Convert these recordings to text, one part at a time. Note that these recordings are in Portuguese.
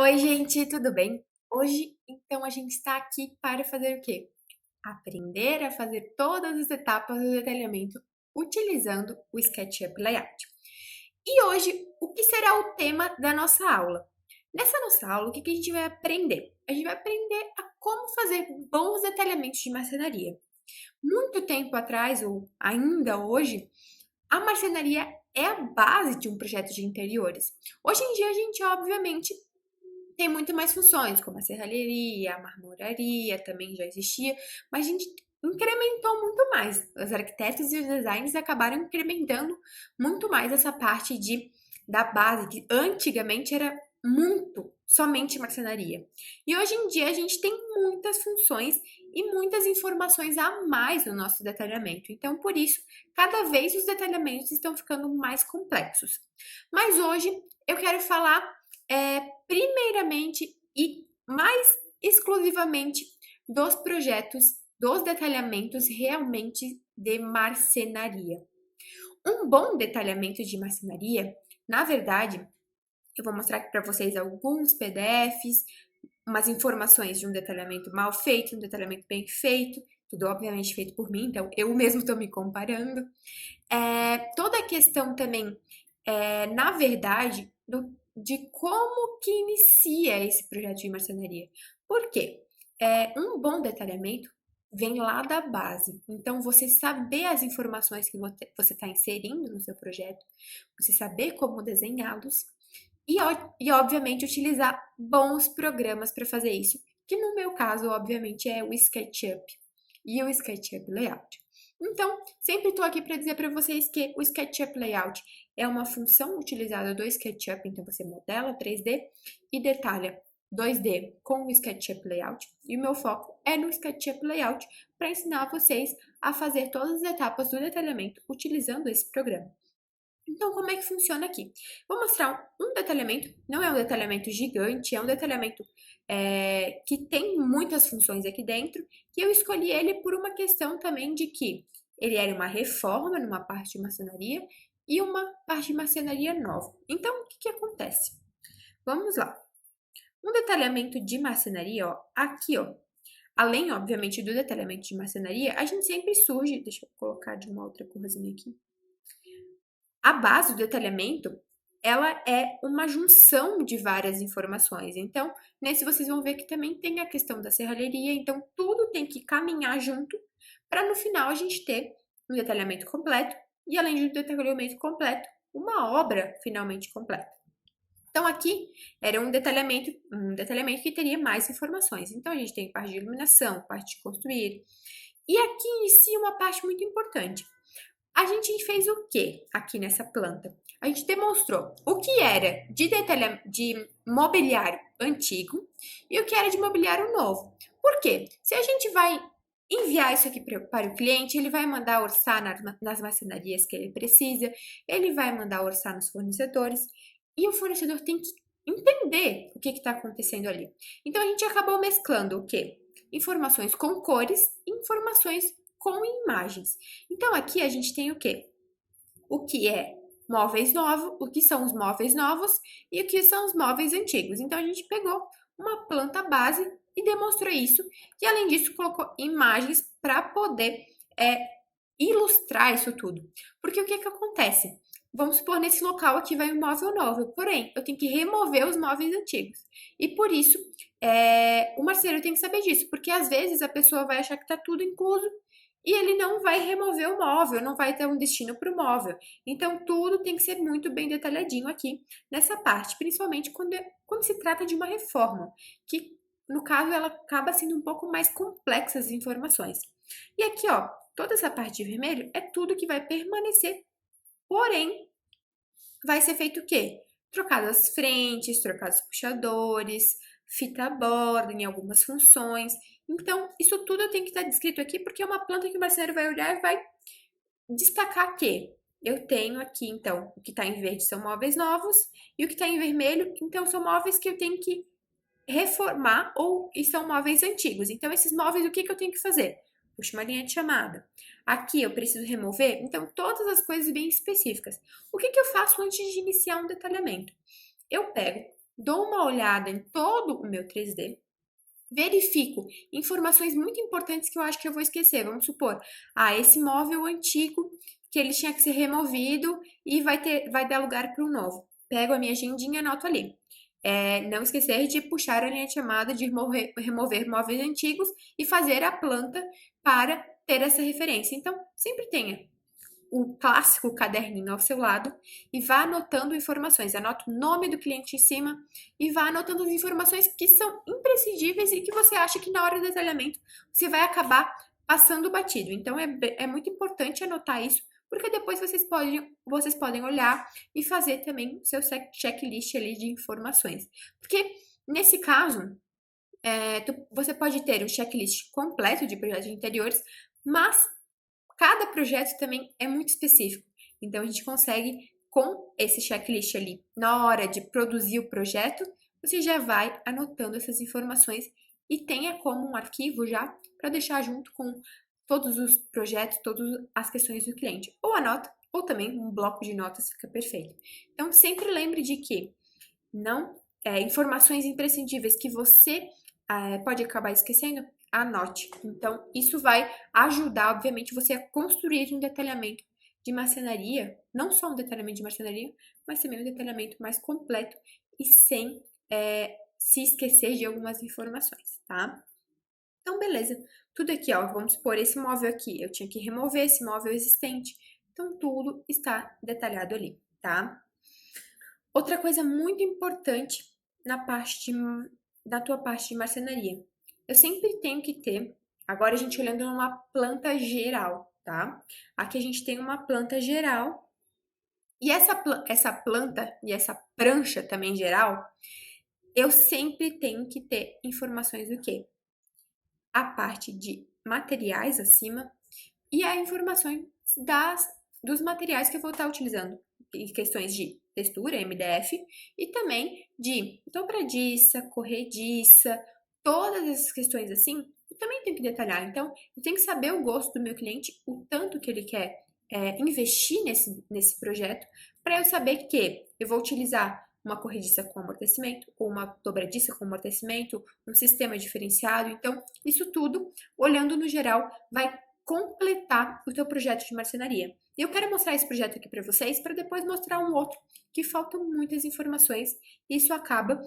Oi, gente, tudo bem? Hoje, então, a gente está aqui para fazer o quê? Aprender a fazer todas as etapas do detalhamento utilizando o SketchUp Layout. E hoje, o que será o tema da nossa aula? Nessa nossa aula, o que a gente vai aprender? A gente vai aprender a como fazer bons detalhamentos de marcenaria. Muito tempo atrás, ou ainda hoje, a marcenaria é a base de um projeto de interiores. Hoje em dia, a gente, obviamente, tem muito mais funções, como a serralheria, a marmoraria também já existia, mas a gente incrementou muito mais. Os arquitetos e os designers acabaram incrementando muito mais essa parte da base, que antigamente era muito somente marcenaria. E hoje em dia a gente tem muitas funções e muitas informações a mais no nosso detalhamento. Então, por isso, cada vez os detalhamentos estão ficando mais complexos. Mas hoje eu quero falar primeiramente e mais exclusivamente dos projetos, dos detalhamentos realmente de marcenaria. Um bom detalhamento de marcenaria, na verdade, eu vou mostrar aqui para vocês alguns PDFs, umas informações de um detalhamento mal feito, um detalhamento bem feito, tudo obviamente feito por mim, então eu mesmo estou me comparando. Toda a questão também, na verdade, de como que inicia esse projeto de marcenaria. Por quê? Um bom detalhamento vem lá da base. Então, você saber as informações que você está inserindo no seu projeto, você saber como desenhá-los e, obviamente, utilizar bons programas para fazer isso, que no meu caso, obviamente, é o SketchUp e o SketchUp Layout. Então, sempre estou aqui para dizer para vocês que o SketchUp Layout é uma função utilizada do SketchUp, então você modela 3D e detalha 2D com o SketchUp Layout. E o meu foco é no SketchUp Layout para ensinar vocês a fazer todas as etapas do detalhamento utilizando esse programa. Então, como é que funciona aqui? Vou mostrar um detalhamento, não é um detalhamento gigante, é um detalhamento que tem muitas funções aqui dentro, e eu escolhi ele por uma questão também de que ele era uma reforma numa parte de marcenaria e uma parte de marcenaria nova. Então, o que acontece? Vamos lá. Um detalhamento de marcenaria, ó, aqui, ó. Além, obviamente, do detalhamento de marcenaria, a gente sempre surge, deixa eu colocar de uma outra corzinha aqui. A base do detalhamento, ela é uma junção de várias informações. Então, nesse vocês vão ver que também tem a questão da serralheria, então tudo tem que caminhar junto para no final a gente ter um detalhamento completo e além do detalhamento completo, uma obra finalmente completa. Então aqui era um detalhamento que teria mais informações. Então a gente tem parte de iluminação, parte de construir. E aqui inicia uma parte muito importante. A gente fez o que aqui nessa planta? A gente demonstrou o que era de mobiliário antigo e o que era de mobiliário novo. Por quê? Se a gente vai enviar isso aqui para o cliente, ele vai mandar orçar nas marcenarias que ele precisa, ele vai mandar orçar nos fornecedores e o fornecedor tem que entender o que está acontecendo ali. Então a gente acabou mesclando o quê? Informações com cores e informações com imagens. Então aqui a gente tem o quê? O que é móveis novos, o que são os móveis novos e o que são os móveis antigos. Então a gente pegou uma planta base e demonstrou isso. E além disso, colocou imagens para poder ilustrar isso tudo. Porque o que acontece? Vamos supor, nesse local aqui vai um móvel novo, porém, eu tenho que remover os móveis antigos. E por isso, o marceneiro tem que saber disso, porque às vezes a pessoa vai achar que está tudo incluso e ele não vai remover o móvel, não vai ter um destino para o móvel. Então, tudo tem que ser muito bem detalhadinho aqui nessa parte, principalmente quando se trata de uma reforma, que no caso ela acaba sendo um pouco mais complexa as informações. E aqui, ó, toda essa parte de vermelho é tudo que vai permanecer, porém, vai ser feito o quê? Trocadas as frentes, trocados os puxadores, fita a borda em algumas funções. Então, isso tudo tem que estar descrito aqui, porque é uma planta que o marceneiro vai olhar e vai destacar que eu tenho aqui, então, o que está em verde são móveis novos, e o que está em vermelho, então, são móveis que eu tenho que reformar e são móveis antigos. Então, esses móveis, o que eu tenho que fazer? Puxa uma linha de chamada. Aqui eu preciso remover, então todas as coisas bem específicas. O que eu faço antes de iniciar um detalhamento? Eu pego dou uma olhada em todo o meu 3D, verifico informações muito importantes que eu acho que eu vou esquecer. Vamos supor, esse móvel antigo que ele tinha que ser removido e vai dar lugar para o novo. Pego a minha agendinha e anoto ali. Não esquecer de puxar a linha de chamada de remover móveis antigos e fazer a planta para ter essa referência. Então, sempre tenha o clássico caderninho ao seu lado e vá anotando informações. Anota o nome do cliente em cima e vá anotando as informações que são imprescindíveis e que você acha que na hora do detalhamento você vai acabar passando batido. Então é muito importante anotar isso, porque depois vocês podem olhar e fazer também o seu checklist ali de informações. Porque nesse caso, você pode ter um checklist completo de projetos de interiores, mas cada projeto também é muito específico. Então, a gente consegue, com esse checklist ali, na hora de produzir o projeto, você já vai anotando essas informações e tenha como um arquivo já para deixar junto com todos os projetos, todas as questões do cliente. Ou anota, ou também um bloco de notas fica perfeito. Então, sempre lembre de que não informações imprescindíveis que você pode acabar esquecendo, anote. Então, isso vai ajudar, obviamente, você a construir um detalhamento de marcenaria, não só um detalhamento de marcenaria, mas também um detalhamento mais completo e sem se esquecer de algumas informações, tá? Então, beleza. Tudo aqui, ó, vamos supor esse móvel aqui, eu tinha que remover esse móvel existente. Então, tudo está detalhado ali, tá? Outra coisa muito importante na tua parte de marcenaria. Eu sempre tenho que ter, agora a gente olhando numa planta geral, tá? Aqui a gente tem uma planta geral, e essa planta e essa prancha também geral, eu sempre tenho que ter informações do quê? A parte de materiais acima e a informação dos materiais que eu vou estar utilizando, em questões de textura, MDF, e também de dobradiça, corrediça, todas essas questões assim, eu também tenho que detalhar. Então, eu tenho que saber o gosto do meu cliente, o tanto que ele quer investir nesse projeto, para eu saber que eu vou utilizar uma corrediça com amortecimento, ou uma dobradiça com amortecimento, um sistema diferenciado. Então, isso tudo, olhando no geral, vai completar o teu projeto de marcenaria. E eu quero mostrar esse projeto aqui para vocês, para depois mostrar um outro que faltam muitas informações, e isso acaba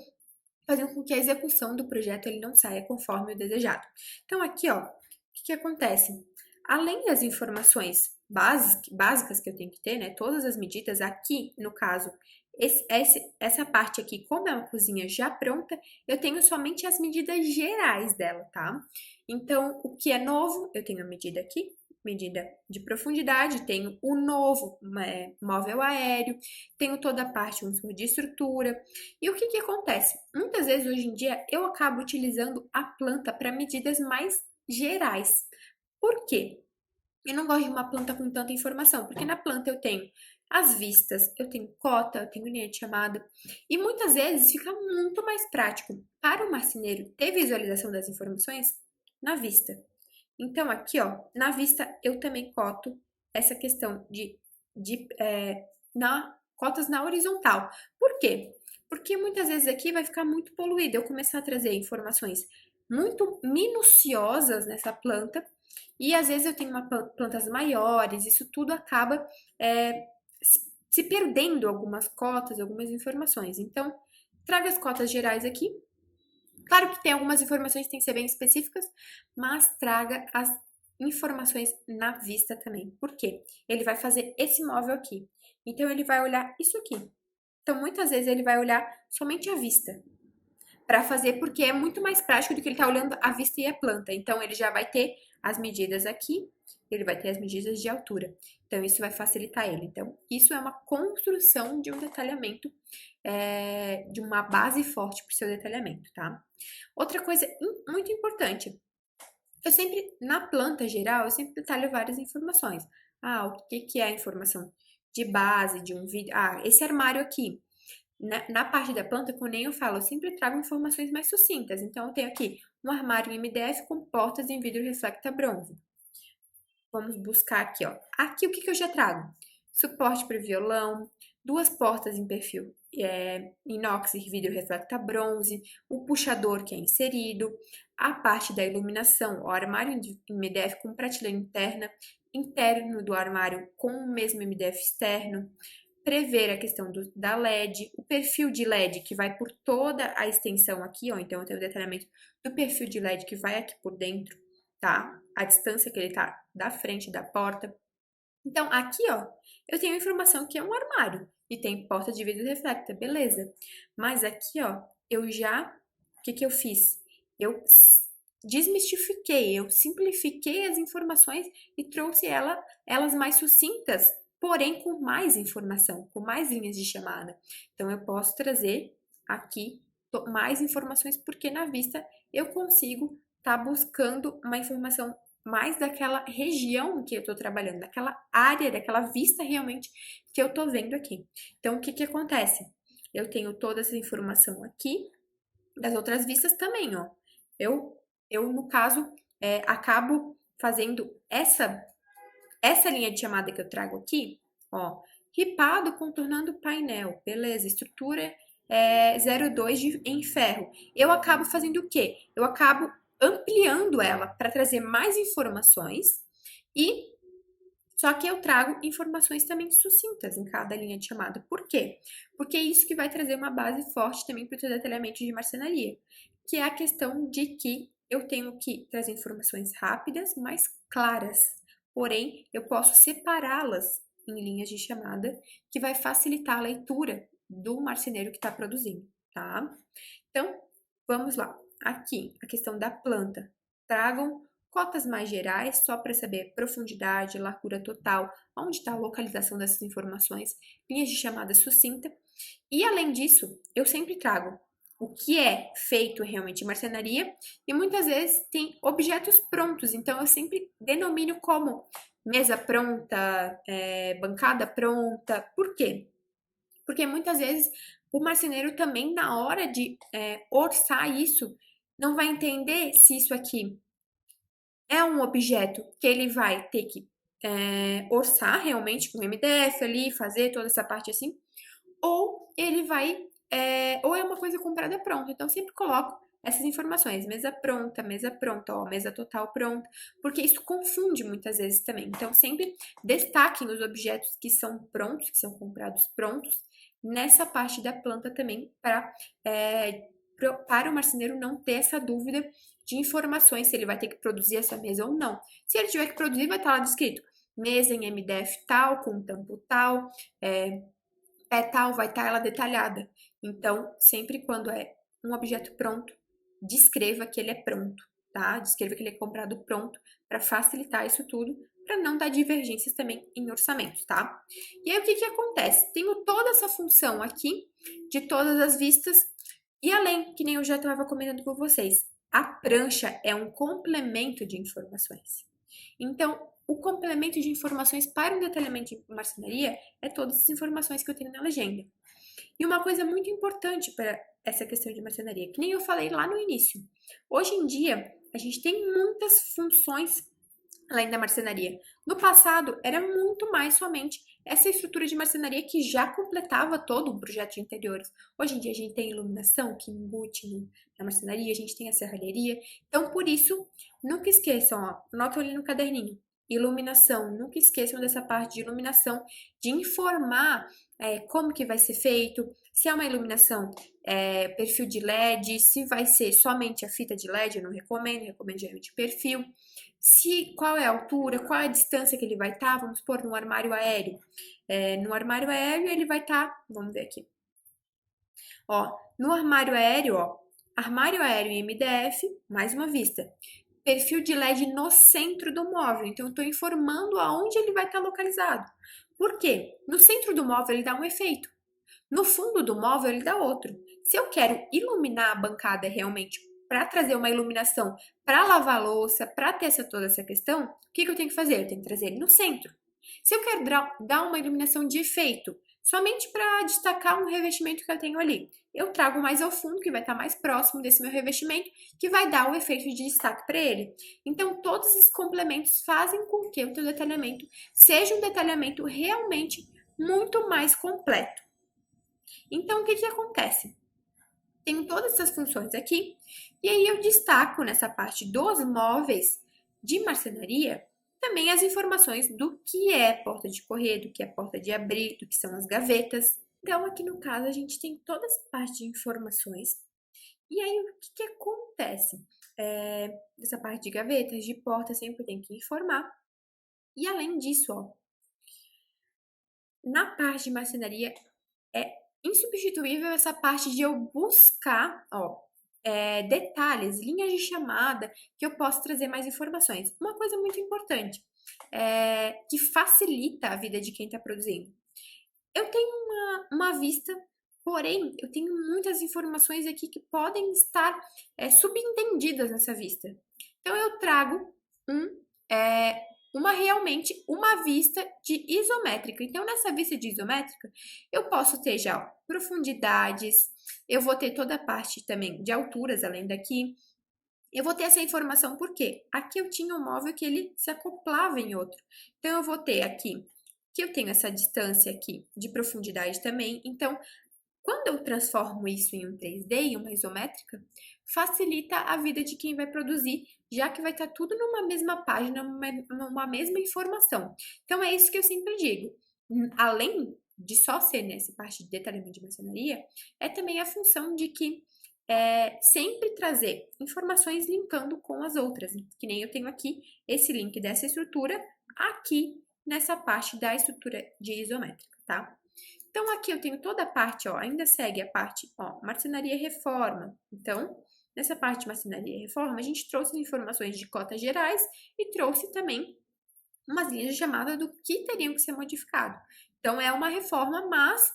fazendo com que a execução do projeto ele não saia conforme o desejado. Então aqui, ó, o que acontece? Além das informações básicas que eu tenho que ter, né, todas as medidas aqui, no caso, essa parte aqui, como é uma cozinha já pronta, eu tenho somente as medidas gerais dela, tá? Então, o que é novo, eu tenho a medida aqui, medida de profundidade, tenho o novo móvel aéreo, tenho toda a parte de estrutura. E o que acontece? Muitas vezes hoje em dia eu acabo utilizando a planta para medidas mais gerais. Por quê? Eu não gosto de uma planta com tanta informação, porque na planta eu tenho as vistas, eu tenho cota, eu tenho linha de chamada, e muitas vezes fica muito mais prático para o marceneiro ter visualização das informações na vista. Então, aqui, ó, na vista eu também coto essa questão cotas na horizontal. Por quê? Porque muitas vezes aqui vai ficar muito poluído. Eu começar a trazer informações muito minuciosas nessa planta e às vezes eu tenho plantas maiores, isso tudo acaba se perdendo algumas cotas, algumas informações. Então, traga as cotas gerais aqui. Claro que tem algumas informações que têm que ser bem específicas, mas traga as informações na vista também. Por quê? Ele vai fazer esse móvel aqui. Então, ele vai olhar isso aqui. Então, muitas vezes, ele vai olhar somente a vista para fazer, porque é muito mais prático do que ele tá olhando a vista e a planta. Então, ele já vai ter as medidas aqui, ele vai ter as medidas de altura. Então, isso vai facilitar ele. Então, isso é uma construção de um detalhamento, de uma base forte para o seu detalhamento, tá? Outra coisa muito importante, eu sempre, na planta geral, eu sempre detalho várias informações. O que é a informação de base, de um vídeo? Esse armário aqui. Na parte da planta, como nem eu falo, eu sempre trago informações mais sucintas. Então, eu tenho aqui um armário em MDF com portas em vidro reflecta bronze. Vamos buscar aqui, ó. Aqui, o que eu já trago? Suporte para violão, duas portas em perfil inox e vidro reflecta bronze, o puxador que é inserido, a parte da iluminação, o armário de MDF com prateleira interno do armário com o mesmo MDF externo, prever a questão da LED, o perfil de LED que vai por toda a extensão aqui, ó, então eu tenho o detalhamento do perfil de LED que vai aqui por dentro, tá? A distância que ele tá da frente da porta. Então, aqui, ó, eu tenho a informação que é um armário e tem porta de vidro reflecta, beleza. Mas aqui, ó, o que que eu fiz? Eu desmistifiquei, eu simplifiquei as informações e trouxe elas mais sucintas, porém com mais informação, com mais linhas de chamada. Então, eu posso trazer aqui mais informações, porque na vista eu consigo estar buscando uma informação mais daquela região que eu estou trabalhando, daquela área, daquela vista realmente que eu estou vendo aqui. Então, o que que acontece? Eu tenho toda essa informação aqui, das outras vistas também, ó. No caso, acabo fazendo essa linha de chamada que eu trago aqui, ó, ripado contornando o painel, beleza, estrutura 02 em ferro. Eu acabo fazendo o quê? Eu acabo ampliando ela para trazer mais informações e só que eu trago informações também sucintas em cada linha de chamada. Por quê? Porque é isso que vai trazer uma base forte também para o teu detalhamento de marcenaria, que é a questão de que eu tenho que trazer informações rápidas, mas claras. Porém, eu posso separá-las em linhas de chamada, que vai facilitar a leitura do marceneiro que está produzindo, tá? Então, vamos lá. Aqui, a questão da planta. Tragam cotas mais gerais, só para saber profundidade, largura total, onde está a localização dessas informações, linhas de chamada sucinta. E além disso, eu sempre trago o que é feito realmente em marcenaria e muitas vezes tem objetos prontos, então eu sempre denomino como mesa pronta, bancada pronta. Por quê? Porque muitas vezes o marceneiro também, na hora de orçar isso, não vai entender se isso aqui é um objeto que ele vai ter que orçar realmente com MDF ali, fazer toda essa parte assim, ou ele vai, ou é uma coisa comprada pronta. Então, sempre coloco essas informações, mesa pronta, ó, mesa total pronta, porque isso confunde muitas vezes também. Então, sempre destaquem os objetos que são prontos, que são comprados prontos, nessa parte da planta também, para o marceneiro não ter essa dúvida de informações, se ele vai ter que produzir essa mesa ou não. Se ele tiver que produzir, vai estar lá descrito, mesa em MDF tal, com tampo tal, pé tal, vai estar ela detalhada. Então, sempre quando é um objeto pronto, descreva que ele é pronto, tá? Descreva que ele é comprado pronto, para facilitar isso tudo, para não dar divergências também em orçamentos, tá? E aí, o que que acontece? Tenho toda essa função aqui, de todas as vistas, e além, que nem eu já estava comentando com vocês, a prancha é um complemento de informações. Então, o complemento de informações para um detalhamento de marcenaria é todas as informações que eu tenho na legenda. E uma coisa muito importante para essa questão de marcenaria, que nem eu falei lá no início. Hoje em dia, a gente tem muitas funções além da marcenaria. No passado, era muito mais somente essa estrutura de marcenaria que já completava todo o projeto de interiores. Hoje em dia, a gente tem iluminação que embute na marcenaria, a gente tem a serralheria. Então, por isso, nunca esqueçam, ó, anotam ali no caderninho. Iluminação, nunca esqueçam dessa parte de iluminação, de informar como que vai ser feito, se é uma iluminação perfil de LED, se vai ser somente a fita de LED, eu não recomendo, recomendo geralmente perfil. Qual é a altura, qual é a distância que ele vai estar, vamos supor, no armário aéreo. No armário aéreo ele vai estar, vamos ver aqui. Ó, no armário aéreo, ó, armário aéreo em MDF, mais uma vista. Perfil de LED no centro do móvel, então eu estou informando aonde ele vai estar localizado. Por quê? No centro do móvel ele dá um efeito, no fundo do móvel ele dá outro. Se eu quero iluminar a bancada realmente para trazer uma iluminação para lavar a louça, para ter toda essa questão, o que eu tenho que fazer? Eu tenho que trazer ele no centro. Se eu quero dar uma iluminação de efeito, somente para destacar um revestimento que eu tenho ali, eu trago mais ao fundo, que vai estar mais próximo desse meu revestimento, que vai dar o efeito de destaque para ele. Então, todos esses complementos fazem com que o teu detalhamento seja um detalhamento realmente muito mais completo. Então, o que que acontece? Tenho todas essas funções aqui, e aí eu destaco nessa parte dos móveis de marcenaria também as informações do que é porta de correr, do que é porta de abrir, do que são as gavetas. Então, aqui no caso, a gente tem toda essa parte de informações. E aí, o que que acontece? Essa parte de gavetas, de porta, sempre tem que informar. E além disso, ó, na parte de marcenaria, é insubstituível essa parte de eu buscar, ó, detalhes, linhas de chamada, que eu posso trazer mais informações. Uma coisa muito importante, que facilita a vida de quem está produzindo. Eu tenho uma vista, porém, eu tenho muitas informações aqui que podem estar subentendidas nessa vista. Então, eu trago um, é, realmente uma vista de isométrica. Então, nessa vista de isométrica, eu posso ter já ó, profundidades, eu vou ter toda a parte também de alturas além daqui. Eu vou ter essa informação porque aqui eu tinha um móvel que ele se acoplava em outro. Então, eu vou ter aqui que eu tenho essa distância aqui de profundidade também. Então, quando eu transformo isso em um 3D, em uma isométrica, facilita a vida de quem vai produzir, já que vai estar tudo numa mesma página, numa mesma informação. Então, é isso que eu sempre digo. Além de só ser nessa parte de detalhamento de marcenaria, é também a função de que sempre trazer informações linkando com as outras, que nem eu tenho aqui esse link dessa estrutura aqui nessa parte da estrutura de isométrica, tá? Então, aqui eu tenho toda a parte, ó, ainda segue a parte, ó, marcenaria e reforma. Então, nessa parte de marcenaria e reforma, a gente trouxe informações de cotas gerais e trouxe também umas linhas de chamada do que teriam que ser modificado. Então, é uma reforma, mas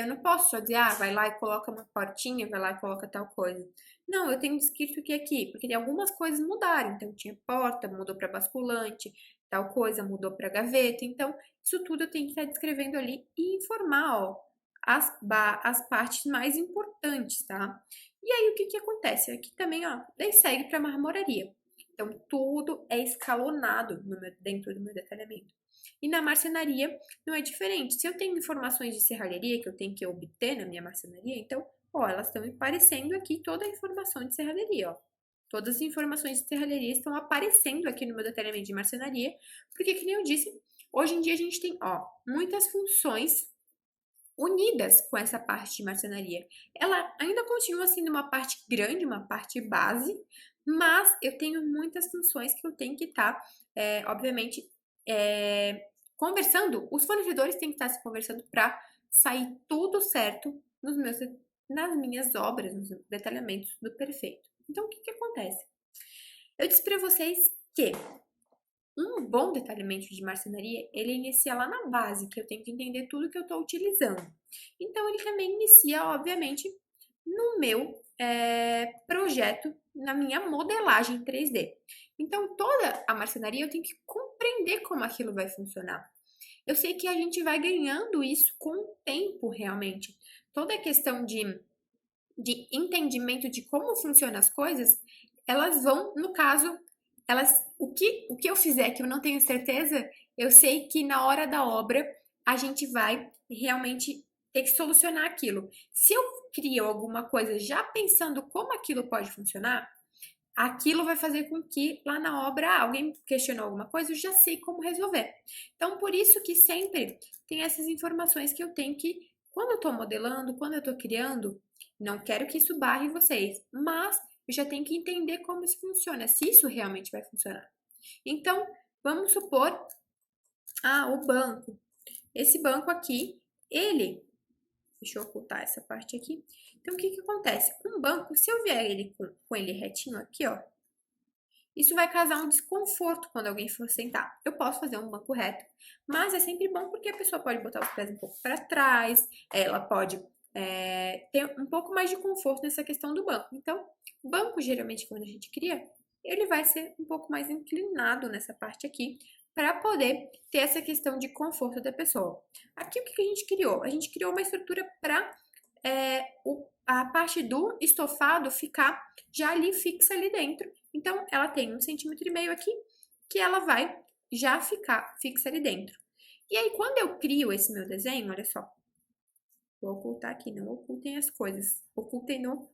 eu não posso só dizer, vai lá e coloca uma portinha, vai lá e coloca tal coisa. Não, eu tenho descrito que aqui, porque algumas coisas mudaram. Então, tinha porta, mudou para basculante, tal coisa mudou para gaveta. Então, isso tudo eu tenho que estar descrevendo ali e informar, ó, as partes mais importantes, tá? E aí, o que que acontece? Aqui também, ó, daí segue para marmoraria. Então, tudo é escalonado dentro do meu detalhamento. E na marcenaria não é diferente. Se eu tenho informações de serralheria que eu tenho que obter na minha marcenaria, então, ó, elas estão aparecendo aqui toda a informação de serralheria, ó. Todas as informações de serralheria estão aparecendo aqui no meu detalhamento de marcenaria, porque, que nem eu disse, hoje em dia a gente tem, ó, muitas funções unidas com essa parte de marcenaria. Ela ainda continua sendo uma parte grande, uma parte base, mas eu tenho muitas funções que eu tenho que estar, obviamente, conversando. Os fornecedores têm que estar se conversando para sair tudo certo nas minhas obras, nos detalhamentos do perfeito. Então, o que que acontece? Eu disse para vocês que um bom detalhamento de marcenaria, ele inicia lá na base, que eu tenho que entender tudo que eu estou utilizando. Então, ele também inicia, obviamente, no meu projeto, na minha modelagem 3D. Então, toda a marcenaria eu tenho que compreender como aquilo vai funcionar. Eu sei que a gente vai ganhando isso com o tempo, realmente. Toda a questão de entendimento de como funcionam as coisas, elas vão, no caso, o que eu fizer que eu não tenho certeza, eu sei que na hora da obra a gente vai realmente ter que solucionar aquilo. Se eu crio alguma coisa já pensando como aquilo pode funcionar, aquilo vai fazer com que lá na obra alguém questionou alguma coisa, eu já sei como resolver. Então, por isso que sempre tem essas informações que eu tenho que, quando eu estou modelando, quando eu estou criando, não quero que isso barre vocês, mas eu já tenho que entender como isso funciona, se isso realmente vai funcionar. Então, vamos supor, o banco. Esse banco aqui, deixa eu ocultar essa parte aqui. Então, o que que acontece? Um banco, se eu vier ele com ele retinho aqui, ó, isso vai causar um desconforto quando alguém for sentar. Eu posso fazer um banco reto, mas é sempre bom porque a pessoa pode botar os pés um pouco para trás, ela pode ter um pouco mais de conforto nessa questão do banco. Então, o banco, geralmente, quando a gente cria, ele vai ser um pouco mais inclinado nessa parte aqui, para poder ter essa questão de conforto da pessoa. Aqui, o que a gente criou? A gente criou uma estrutura para a parte do estofado ficar já ali fixa ali dentro. Então, ela tem 1,5 cm aqui, que ela vai já ficar fixa ali dentro. E aí, quando eu crio esse meu desenho, olha só, vou ocultar aqui, não ocultem as coisas, ocultem no,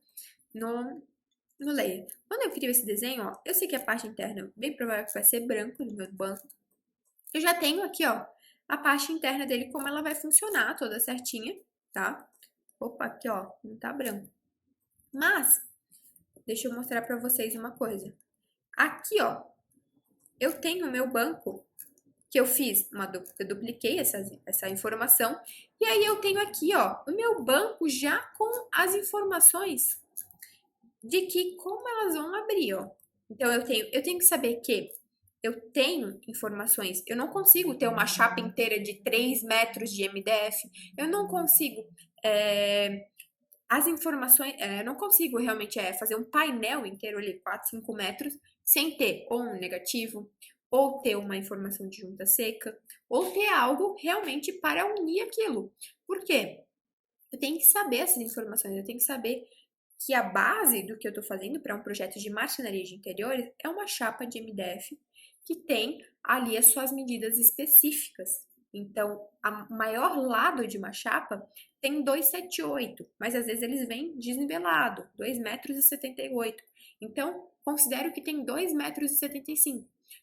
no layer. Quando eu crio esse desenho, ó, eu sei que a parte interna, bem provável que vai ser branco no meu banco. Eu já tenho aqui, ó, a parte interna dele, como ela vai funcionar, toda certinha, tá? Opa, aqui, ó, não tá branco. Mas, deixa eu mostrar pra vocês uma coisa. Aqui, ó, eu tenho o meu banco, que eu fiz, eu dupliquei essa informação, e aí eu tenho aqui, ó, o meu banco já com as informações de que como elas vão abrir, ó. Então, eu tenho que saber que eu tenho informações, eu não consigo ter uma chapa inteira de 3 metros de MDF, eu não consigo, as informações, eu não consigo realmente fazer um painel inteiro ali, 4, 5 metros, sem ter ou um negativo, ou ter uma informação de junta seca, ou ter algo realmente para unir aquilo. Por quê? Eu tenho que saber essas informações, eu tenho que saber que a base do que eu estou fazendo para um projeto de marcenaria de interiores é uma chapa de MDF que tem ali as suas medidas específicas. Então, o maior lado de uma chapa tem 278, mas às vezes eles vêm desnivelado, 2,78 metros. Então, considero que tem 2,75 metros.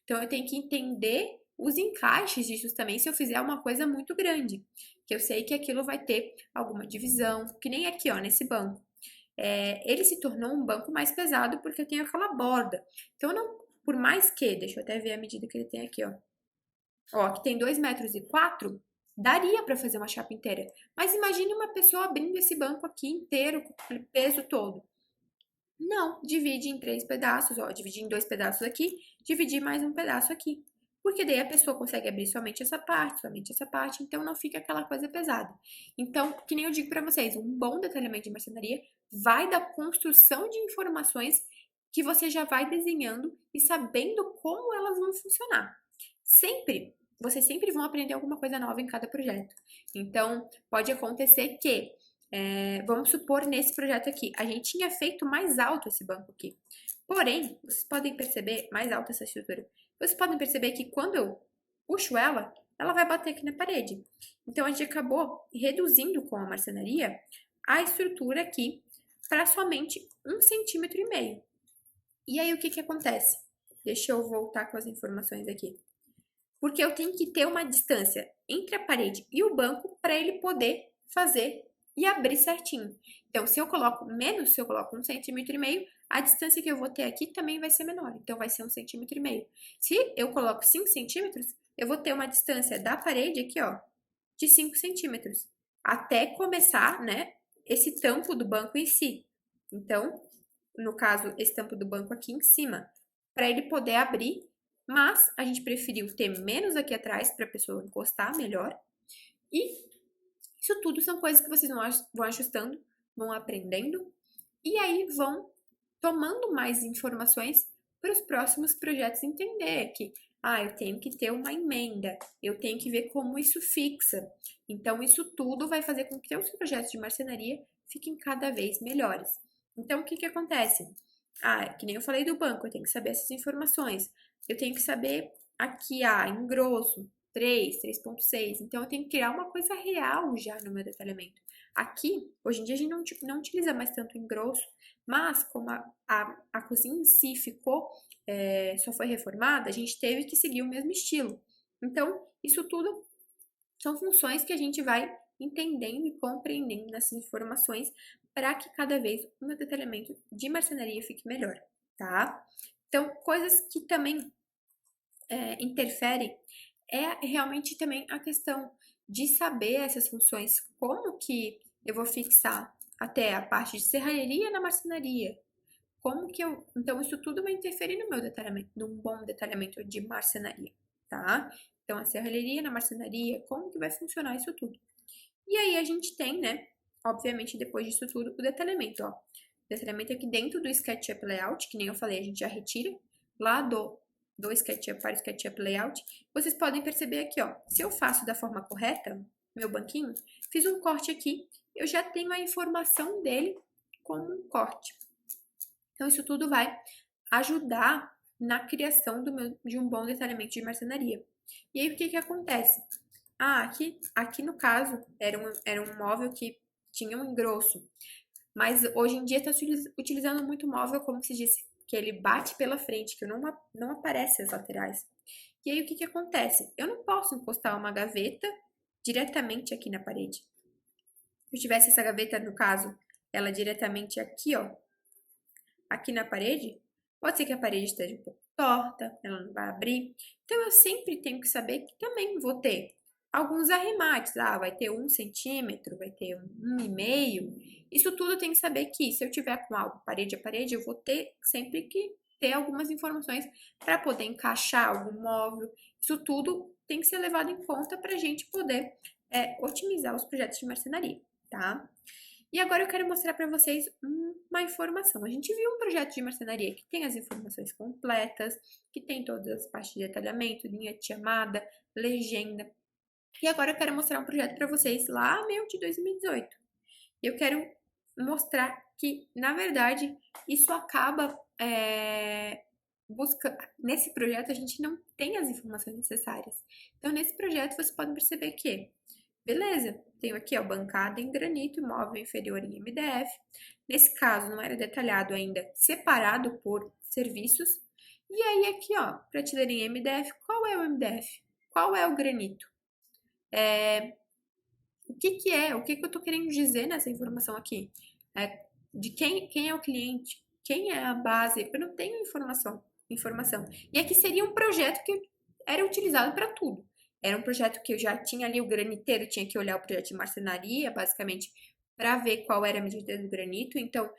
Então, eu tenho que entender os encaixes disso também se eu fizer uma coisa muito grande, que eu sei que aquilo vai ter alguma divisão, que nem aqui, ó, nesse banco. Ele se tornou um banco mais pesado porque eu tenho aquela borda. Então, não, por mais que, deixa eu até ver a medida que ele tem aqui, ó. Ó, aqui tem 2,04 metros, daria para fazer uma chapa inteira. Mas imagine uma pessoa abrindo esse banco aqui inteiro, com o peso todo. Não, divide em 3 pedaços, ó, dividir em 2 pedaços aqui, dividir mais um pedaço aqui. Porque daí a pessoa consegue abrir somente essa parte, então não fica aquela coisa pesada. Então, que nem eu digo para vocês, um bom detalhamento de marcenaria vai da construção de informações que você já vai desenhando e sabendo como elas vão funcionar. Vocês sempre vão aprender alguma coisa nova em cada projeto. Então, pode acontecer que vamos supor nesse projeto aqui, a gente tinha feito mais alto esse banco aqui. Porém, vocês podem perceber, mais alta essa estrutura, vocês podem perceber que quando eu puxo ela, ela vai bater aqui na parede. Então, a gente acabou reduzindo com a marcenaria a estrutura aqui para somente 1,5 cm. E aí, o que que acontece? Deixa eu voltar com as informações aqui. Porque eu tenho que ter uma distância entre a parede e o banco para ele poder fazer e abrir certinho. Então, se eu coloco menos, se eu coloco 1,5 cm, a distância que eu vou ter aqui também vai ser menor. Então, vai ser 1,5 cm. Se eu coloco 5 centímetros, eu vou ter uma distância da parede aqui, ó, de 5 centímetros. Até começar, né, esse tampo do banco em si. Então, no caso, esse tampo do banco aqui em cima. Para ele poder abrir, mas a gente preferiu ter menos aqui atrás para a pessoa encostar melhor. E isso tudo são coisas que vocês vão ajustando, vão aprendendo e aí vão tomando mais informações para os próximos projetos entender que eu tenho que ter uma emenda, eu tenho que ver como isso fixa. Então, isso tudo vai fazer com que os projetos de marcenaria fiquem cada vez melhores. Então, o que que acontece? Que nem eu falei do banco, eu tenho que saber essas informações. Eu tenho que saber aqui, em grosso, 3,6. Então, eu tenho que criar uma coisa real já no meu detalhamento. Aqui, hoje em dia, a gente não utiliza mais tanto em grosso, mas como a cozinha em si ficou, só foi reformada, a gente teve que seguir o mesmo estilo. Então, isso tudo são funções que a gente vai entendendo e compreendendo nessas informações para que cada vez o meu detalhamento de marcenaria fique melhor, tá? Então, coisas que também interferem é realmente também a questão de saber essas funções, como que eu vou fixar até a parte de serralheria na marcenaria, como que eu... Então, isso tudo vai interferir no meu detalhamento, num bom detalhamento de marcenaria, tá? Então, a serralheria na marcenaria, como que vai funcionar isso tudo? E aí, a gente tem, né, obviamente, depois disso tudo, o detalhamento, ó. O detalhamento aqui dentro do SketchUp Layout, que nem eu falei, a gente já retira lá do SketchUp para o SketchUp Layout. Vocês podem perceber aqui, ó, se eu faço da forma correta, meu banquinho, fiz um corte aqui, eu já tenho a informação dele como um corte. Então, isso tudo vai ajudar na criação de um bom detalhamento de marcenaria. E aí, o que que acontece? aqui no caso, era um móvel que tinha um engrosso. Mas hoje em dia está utilizando muito móvel, como se disse, que ele bate pela frente, que não aparece as laterais. E aí o que acontece? Eu não posso encostar uma gaveta diretamente aqui na parede. Se eu tivesse essa gaveta, no caso, ela diretamente aqui, ó, aqui na parede, pode ser que a parede esteja um pouco torta, ela não vai abrir. Então eu sempre tenho que saber que também vou ter alguns arremates. Vai ter 1 centímetro, vai ter 1,5. Isso tudo tem que saber que se eu tiver com algo parede a parede, eu vou ter sempre que ter algumas informações para poder encaixar algum móvel. Isso tudo tem que ser levado em conta para a gente poder otimizar os projetos de marcenaria, tá? E agora eu quero mostrar para vocês uma informação. A gente viu um projeto de marcenaria que tem as informações completas, que tem todas as partes de detalhamento, linha de chamada, legenda. E agora eu quero mostrar um projeto para vocês lá, meu, de 2018. Eu quero mostrar que, na verdade, isso acaba nesse projeto a gente não tem as informações necessárias. Então, nesse projeto, vocês podem perceber que beleza, tenho aqui, ó, bancada em granito, móvel inferior em MDF. Nesse caso, não era detalhado ainda, separado por serviços. E aí aqui, ó, prateleira em MDF, qual é o MDF? Qual é o granito? O que é? O que eu tô querendo dizer nessa informação aqui? De quem é o cliente? Quem é a base? Eu não tenho informação. E aqui seria um projeto que era utilizado para tudo. Era um projeto que eu já tinha ali o graniteiro, tinha que olhar o projeto de marcenaria, basicamente, para ver qual era a medida do granito. Então,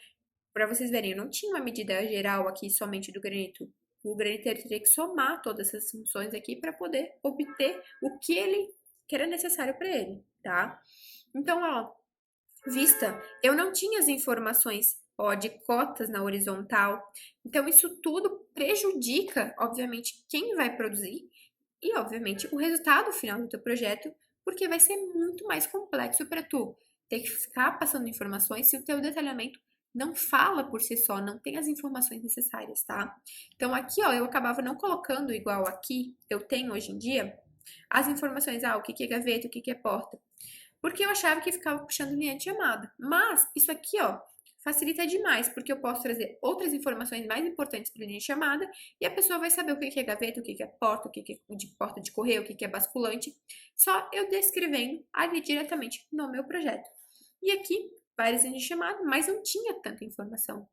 para vocês verem, eu não tinha uma medida geral aqui somente do granito. O graniteiro teria que somar todas essas funções aqui para poder obter o que era necessário para ele, tá? Então, ó, vista, eu não tinha as informações, ó, de cotas na horizontal. Então, isso tudo prejudica, obviamente, quem vai produzir e, obviamente, o resultado final do teu projeto, porque vai ser muito mais complexo para tu ter que ficar passando informações se o teu detalhamento não fala por si só, não tem as informações necessárias, tá? Então, aqui, ó, eu acabava não colocando igual aqui, eu tenho hoje em dia, as informações, o que é gaveta, o que é porta, porque eu achava que ficava puxando linha de chamada. Mas, isso aqui, ó, facilita demais, porque eu posso trazer outras informações mais importantes para a linha de chamada e a pessoa vai saber o que é gaveta, o que é porta, o que é de porta de correio, o que é basculante, só eu descrevendo ali diretamente no meu projeto. E aqui, várias linhas de chamada, mas não tinha tanta informação.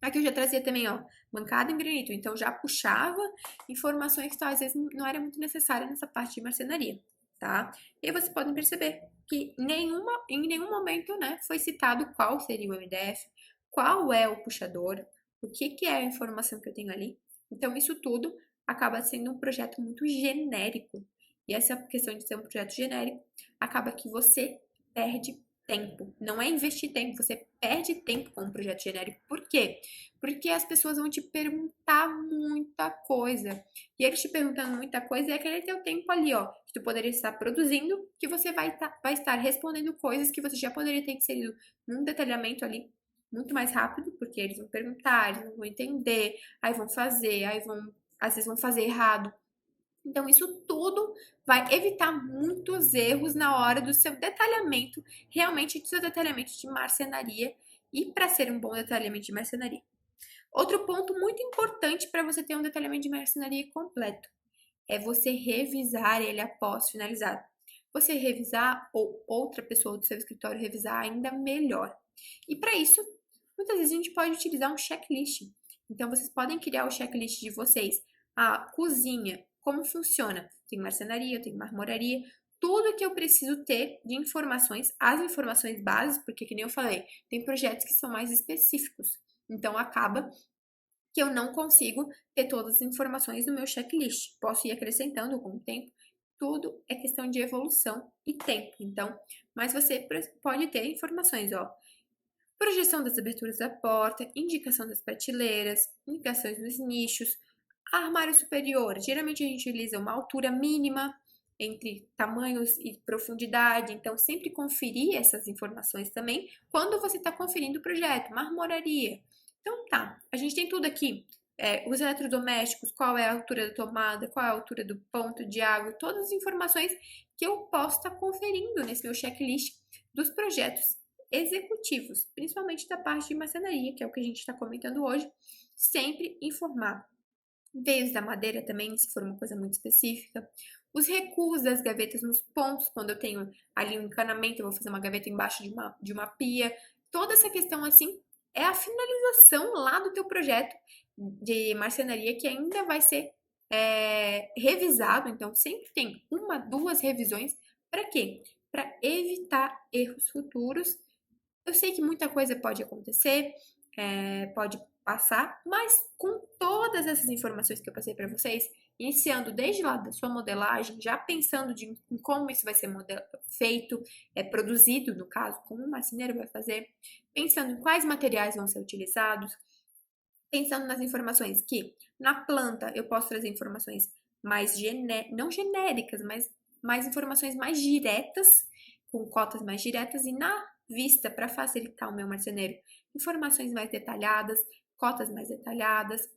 Aqui eu já trazia também, ó, bancada em granito, então já puxava informações que às vezes não era muito necessária nessa parte de marcenaria, tá? E aí vocês podem perceber que em nenhum momento, né, foi citado qual seria o MDF, qual é o puxador, o que é a informação que eu tenho ali. Então isso tudo acaba sendo um projeto muito genérico. E essa questão de ser um projeto genérico acaba que você perde tempo. Não é investir tempo, você perde tempo com um projeto genérico. Por quê? Porque as pessoas vão te perguntar muita coisa. E eles te perguntando muita coisa é aquele teu tempo ali, ó, que tu poderia estar produzindo, que você vai estar respondendo coisas que você já poderia ter inserido num detalhamento ali muito mais rápido, porque eles vão perguntar, eles não vão entender, aí vão fazer, às vezes vão fazer errado. Então, isso tudo vai evitar muitos erros na hora do seu detalhamento, realmente do seu detalhamento de marcenaria e para ser um bom detalhamento de marcenaria. Outro ponto muito importante para você ter um detalhamento de marcenaria completo é você revisar ele após finalizado. Você revisar ou outra pessoa do seu escritório revisar ainda melhor. E para isso, muitas vezes a gente pode utilizar um checklist. Então, vocês podem criar o checklist de vocês. A cozinha, como funciona? Tem marcenaria, tem marmoraria, tudo que eu preciso ter de informações, as informações básicas, porque, que nem eu falei, tem projetos que são mais específicos. Então, acaba que eu não consigo ter todas as informações no meu checklist. Posso ir acrescentando com o tempo. Tudo é questão de evolução e tempo. Então, mas você pode ter informações, ó. Projeção das aberturas da porta, indicação das prateleiras, indicações dos nichos, armário superior. Geralmente a gente utiliza uma altura mínima entre tamanhos e profundidade, então sempre conferir essas informações também quando você está conferindo o projeto. Marmoraria. Então tá, a gente tem tudo aqui. os eletrodomésticos, qual é a altura da tomada, qual é a altura do ponto de água, todas as informações que eu posso estar conferindo nesse meu checklist dos projetos executivos, principalmente da parte de marcenaria, que é o que a gente está comentando hoje, sempre informar. Veios da madeira também, se for uma coisa muito específica. Os recuos das gavetas nos pontos, quando eu tenho ali um encanamento, eu vou fazer uma gaveta embaixo de uma pia. Toda essa questão assim é a finalização lá do teu projeto de marcenaria que ainda vai ser revisado. Então, sempre tem uma, duas revisões. Para quê? Para evitar erros futuros. Eu sei que muita coisa pode acontecer, pode passar, mas com todas essas informações que eu passei para vocês, iniciando desde lá da sua modelagem, já pensando em como isso vai ser feito, produzido, no caso, como o marceneiro vai fazer, pensando em quais materiais vão ser utilizados, pensando nas informações que na planta eu posso trazer informações mais não genéricas, mas mais informações mais diretas, com cotas mais diretas, e na vista, para facilitar o meu marceneiro, informações mais detalhadas, cotas mais detalhadas,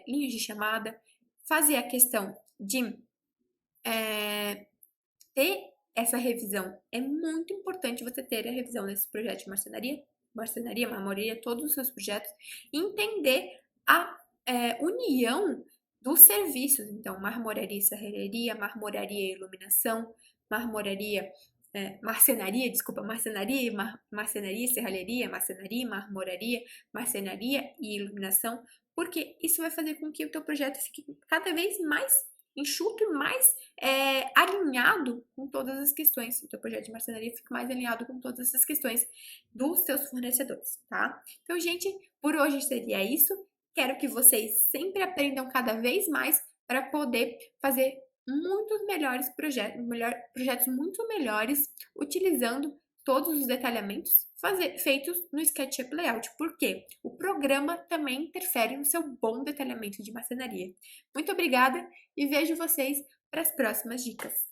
linhas de chamada, fazer a questão de ter essa revisão. É muito importante você ter a revisão desse projeto de marcenaria, marmoraria, todos os seus projetos, e entender a união dos serviços. Então, marmoraria e serralheria, marmoraria e iluminação, marcenaria e serralheria, marcenaria, marmoraria, marcenaria e iluminação, porque isso vai fazer com que o teu projeto fique cada vez mais enxuto e mais alinhado com todas as questões. O teu projeto de marcenaria fica mais alinhado com todas essas questões dos seus fornecedores, tá? Então, gente, por hoje seria isso. Quero que vocês sempre aprendam cada vez mais para poder fazer muitos melhores projetos muito melhores, utilizando todos os detalhamentos feitos no SketchUp Layout, porque o programa também interfere no seu bom detalhamento de marcenaria. Muito obrigada e vejo vocês para as próximas dicas.